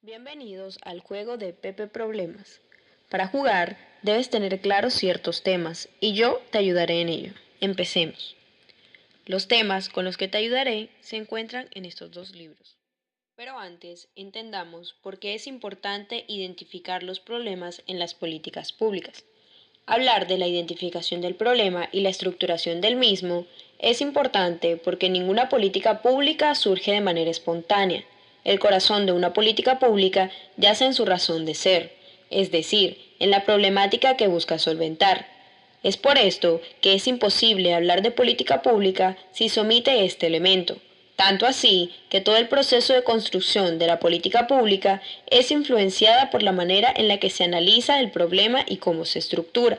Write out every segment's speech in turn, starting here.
Bienvenidos al juego de Pepe Problemas. Para jugar, debes tener claros ciertos temas y yo te ayudaré en ello. Empecemos. Los temas con los que te ayudaré se encuentran en estos dos libros. Pero antes, entendamos por qué es importante identificar los problemas en las políticas públicas. Hablar de la identificación del problema y la estructuración del mismo es importante porque ninguna política pública surge de manera espontánea. El corazón de una política pública yace en su razón de ser, es decir, en la problemática que busca solventar. Es por esto que es imposible hablar de política pública si se omite este elemento. Tanto así que todo el proceso de construcción de la política pública es influenciada por la manera en la que se analiza el problema y cómo se estructura.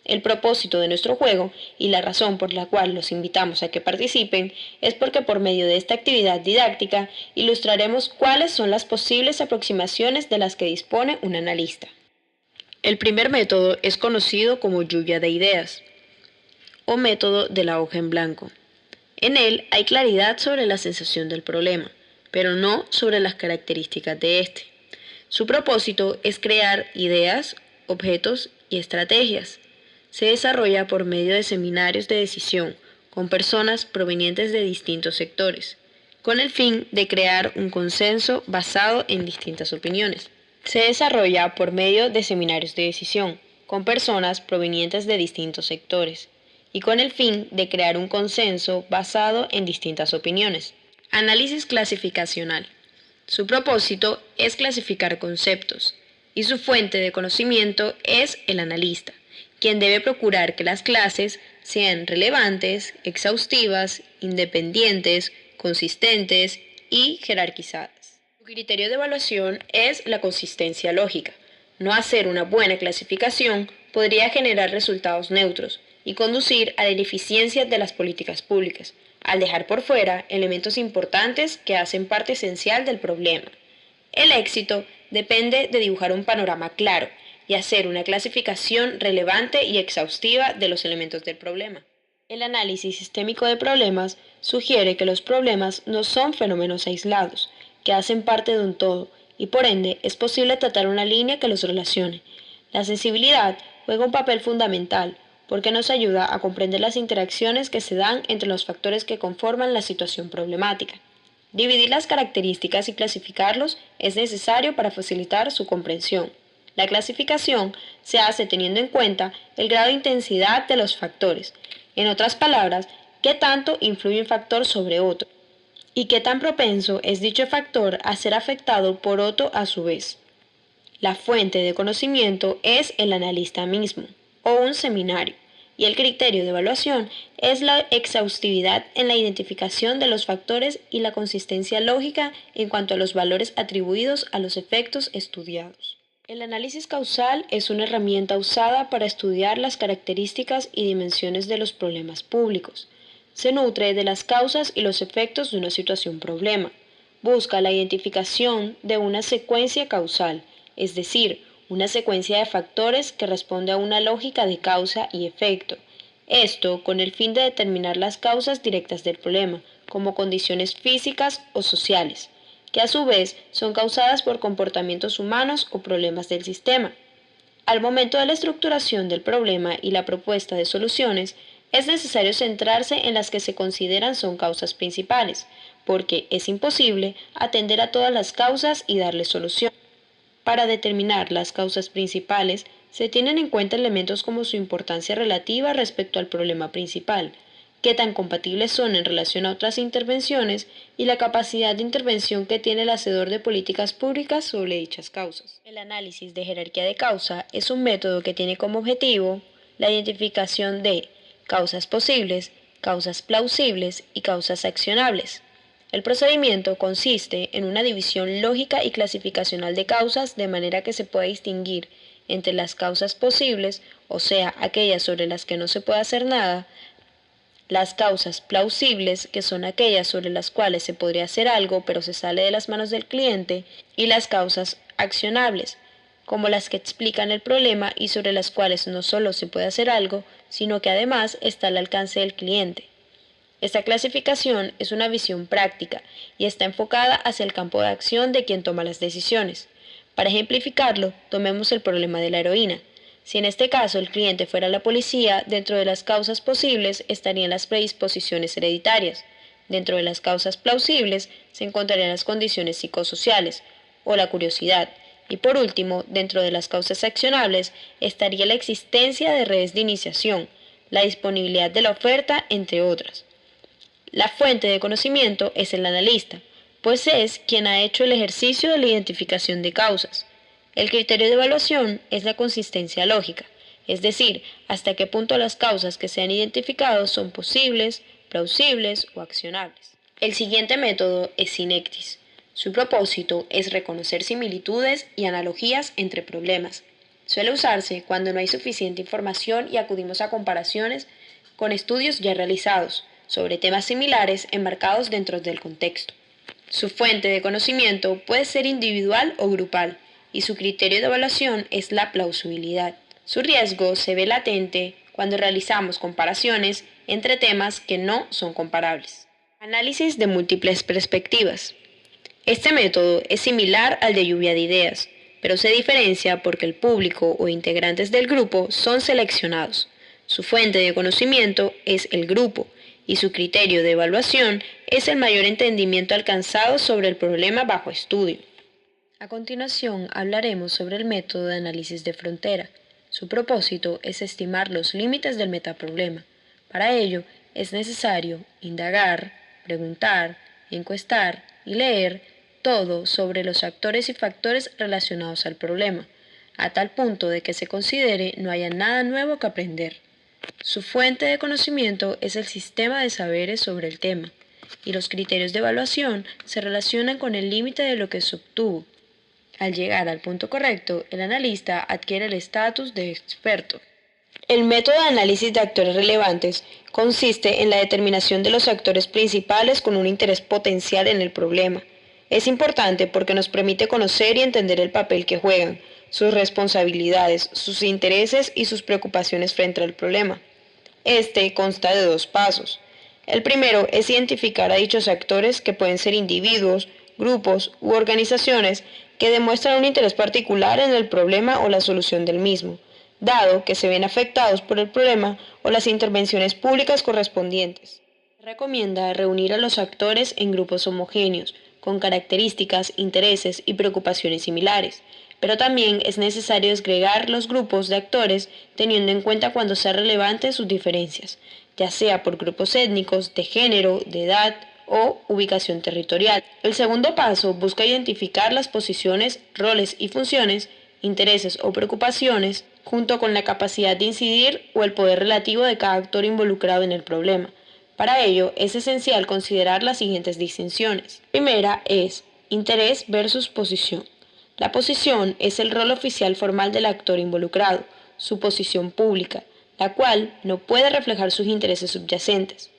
El propósito de nuestro juego y la razón por la cual los invitamos a que participen es porque por medio de esta actividad didáctica ilustraremos cuáles son las posibles aproximaciones de las que dispone un analista. El primer método es conocido como lluvia de ideas o método de la hoja en blanco. En él hay claridad sobre la sensación del problema, pero no sobre las características de este. Su propósito es crear ideas, objetos y estrategias. Se desarrolla por medio de seminarios de decisión con personas provenientes de distintos sectores, con el fin de crear un consenso basado en distintas opiniones. Se desarrolla por medio de seminarios de decisión con personas provenientes de distintos sectores y con el fin de crear un consenso basado en distintas opiniones. Análisis clasificacional. Su propósito es clasificar conceptos y su fuente de conocimiento es el analista, quien debe procurar que las clases sean relevantes, exhaustivas, independientes, consistentes y jerarquizadas. Su criterio de evaluación es la consistencia lógica. No hacer una buena clasificación podría generar resultados neutros y conducir a la ineficiencia de las políticas públicas, al dejar por fuera elementos importantes que hacen parte esencial del problema. El éxito depende de dibujar un panorama claro y hacer una clasificación relevante y exhaustiva de los elementos del problema. El análisis sistémico de problemas sugiere que los problemas no son fenómenos aislados, que hacen parte de un todo, y por ende es posible tratar una línea que los relacione. La sensibilidad juega un papel fundamental porque nos ayuda a comprender las interacciones que se dan entre los factores que conforman la situación problemática. Dividir las características y clasificarlos es necesario para facilitar su comprensión. La clasificación se hace teniendo en cuenta el grado de intensidad de los factores. En otras palabras, qué tanto influye un factor sobre otro y qué tan propenso es dicho factor a ser afectado por otro a su vez. La fuente de conocimiento es el analista mismo o un seminario, y el criterio de evaluación es la exhaustividad en la identificación de los factores y la consistencia lógica en cuanto a los valores atribuidos a los efectos estudiados. El análisis causal es una herramienta usada para estudiar las características y dimensiones de los problemas públicos. Se nutre de las causas y los efectos de una situación problema. Busca la identificación de una secuencia causal, es decir, una secuencia de factores que responde a una lógica de causa y efecto. Esto con el fin de determinar las causas directas del problema, como condiciones físicas o sociales, que a su vez son causadas por comportamientos humanos o problemas del sistema. Al momento de la estructuración del problema y la propuesta de soluciones, es necesario centrarse en las que se consideran son causas principales, porque es imposible atender a todas las causas y darles solución. Para determinar las causas principales, se tienen en cuenta elementos como su importancia relativa respecto al problema principal, qué tan compatibles son en relación a otras intervenciones y la capacidad de intervención que tiene el hacedor de políticas públicas sobre dichas causas. El análisis de jerarquía de causa es un método que tiene como objetivo la identificación de causas posibles, causas plausibles y causas accionables. El procedimiento consiste en una división lógica y clasificacional de causas de manera que se pueda distinguir entre las causas posibles, o sea, aquellas sobre las que no se puede hacer nada, las causas plausibles, que son aquellas sobre las cuales se podría hacer algo pero se sale de las manos del cliente, y las causas accionables, como las que explican el problema y sobre las cuales no solo se puede hacer algo, sino que además está al alcance del cliente. Esta clasificación es una visión práctica y está enfocada hacia el campo de acción de quien toma las decisiones. Para ejemplificarlo, tomemos el problema de la heroína. Si en este caso el cliente fuera la policía, dentro de las causas posibles estarían las predisposiciones hereditarias. Dentro de las causas plausibles se encontrarían las condiciones psicosociales o la curiosidad. Y por último, dentro de las causas accionables estaría la existencia de redes de iniciación, la disponibilidad de la oferta, entre otras. La fuente de conocimiento es el analista, pues es quien ha hecho el ejercicio de la identificación de causas. El criterio de evaluación es la consistencia lógica, es decir, hasta qué punto las causas que se han identificado son posibles, plausibles o accionables. El siguiente método es Synectis. Su propósito es reconocer similitudes y analogías entre problemas. Suele usarse cuando no hay suficiente información y acudimos a comparaciones con estudios ya realizados sobre temas similares enmarcados dentro del contexto. Su fuente de conocimiento puede ser individual o grupal, y su criterio de evaluación es la plausibilidad. Su riesgo se ve latente cuando realizamos comparaciones entre temas que no son comparables. Análisis de múltiples perspectivas. Este método es similar al de lluvia de ideas, pero se diferencia porque el público o integrantes del grupo son seleccionados. Su fuente de conocimiento es el grupo y su criterio de evaluación es el mayor entendimiento alcanzado sobre el problema bajo estudio. A continuación hablaremos sobre el método de análisis de frontera. Su propósito es estimar los límites del metaproblema. Para ello es necesario indagar, preguntar, encuestar y leer todo sobre los actores y factores relacionados al problema, a tal punto de que se considere no haya nada nuevo que aprender. Su fuente de conocimiento es el sistema de saberes sobre el tema, y los criterios de evaluación se relacionan con el límite de lo que se obtuvo. Al llegar al punto correcto, el analista adquiere el estatus de experto. El método de análisis de actores relevantes consiste en la determinación de los actores principales con un interés potencial en el problema. Es importante porque nos permite conocer y entender el papel que juegan, sus responsabilidades, sus intereses y sus preocupaciones frente al problema. Este consta de 2 pasos. El primero es identificar a dichos actores, que pueden ser individuos, grupos u organizaciones que demuestran un interés particular en el problema o la solución del mismo, dado que se ven afectados por el problema o las intervenciones públicas correspondientes. Se recomienda reunir a los actores en grupos homogéneos, con características, intereses y preocupaciones similares, pero también es necesario desgregar los grupos de actores teniendo en cuenta cuando sea relevante sus diferencias, ya sea por grupos étnicos, de género, de edad o ubicación territorial. El segundo paso busca identificar las posiciones, roles y funciones, intereses o preocupaciones, junto con la capacidad de incidir o el poder relativo de cada actor involucrado en el problema. Para ello, es esencial considerar las siguientes distinciones. Primera es interés versus posición. La posición es el rol oficial formal del actor involucrado, su posición pública, la cual no puede reflejar sus intereses subyacentes.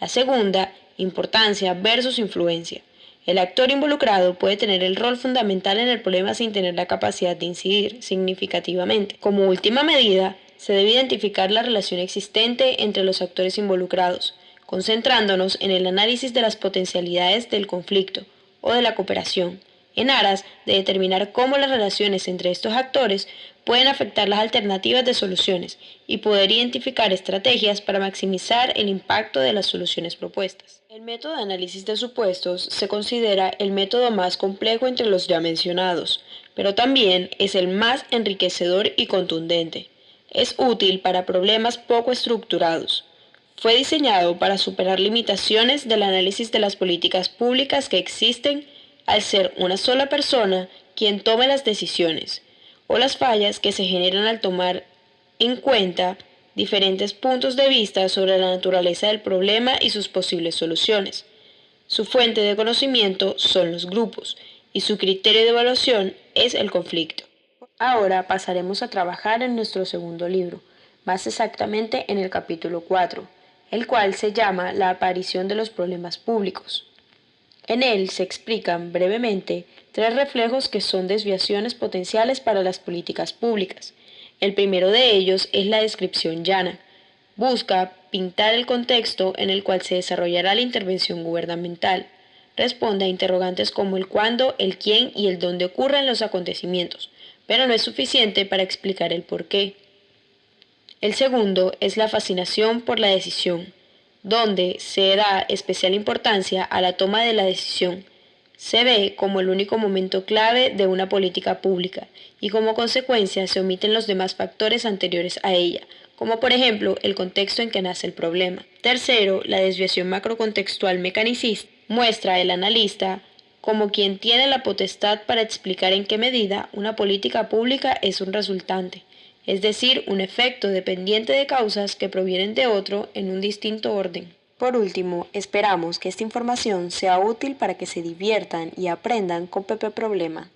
La segunda, importancia versus influencia. El actor involucrado puede tener el rol fundamental en el problema sin tener la capacidad de incidir significativamente. Como última medida, se debe identificar la relación existente entre los actores involucrados, concentrándonos en el análisis de las potencialidades del conflicto o de la cooperación, en aras de determinar cómo las relaciones entre estos actores pueden afectar las alternativas de soluciones y poder identificar estrategias para maximizar el impacto de las soluciones propuestas. El método de análisis de supuestos se considera el método más complejo entre los ya mencionados, pero también es el más enriquecedor y contundente. Es útil para problemas poco estructurados. Fue diseñado para superar limitaciones del análisis de las políticas públicas que existen al ser una sola persona quien tome las decisiones, o las fallas que se generan al tomar en cuenta diferentes puntos de vista sobre la naturaleza del problema y sus posibles soluciones. Su fuente de conocimiento son los grupos y su criterio de evaluación es el conflicto. Ahora pasaremos a trabajar en nuestro segundo libro, más exactamente en el capítulo 4, el cual se llama La aparición de los problemas públicos. En él se explican brevemente 3 reflejos que son desviaciones potenciales para las políticas públicas. El primero de ellos es la descripción llana. Busca pintar el contexto en el cual se desarrollará la intervención gubernamental. Responde a interrogantes como el cuándo, el quién y el dónde ocurren los acontecimientos, pero no es suficiente para explicar el por qué. El segundo es la fascinación por la decisión, donde se da especial importancia a la toma de la decisión. Se ve como el único momento clave de una política pública y como consecuencia se omiten los demás factores anteriores a ella, como por ejemplo el contexto en que nace el problema. Tercero, la desviación macrocontextual mecanicista muestra al analista como quien tiene la potestad para explicar en qué medida una política pública es un resultante, es decir, un efecto dependiente de causas que provienen de otro en un distinto orden. Por último, esperamos que esta información sea útil para que se diviertan y aprendan con Pepe Problema.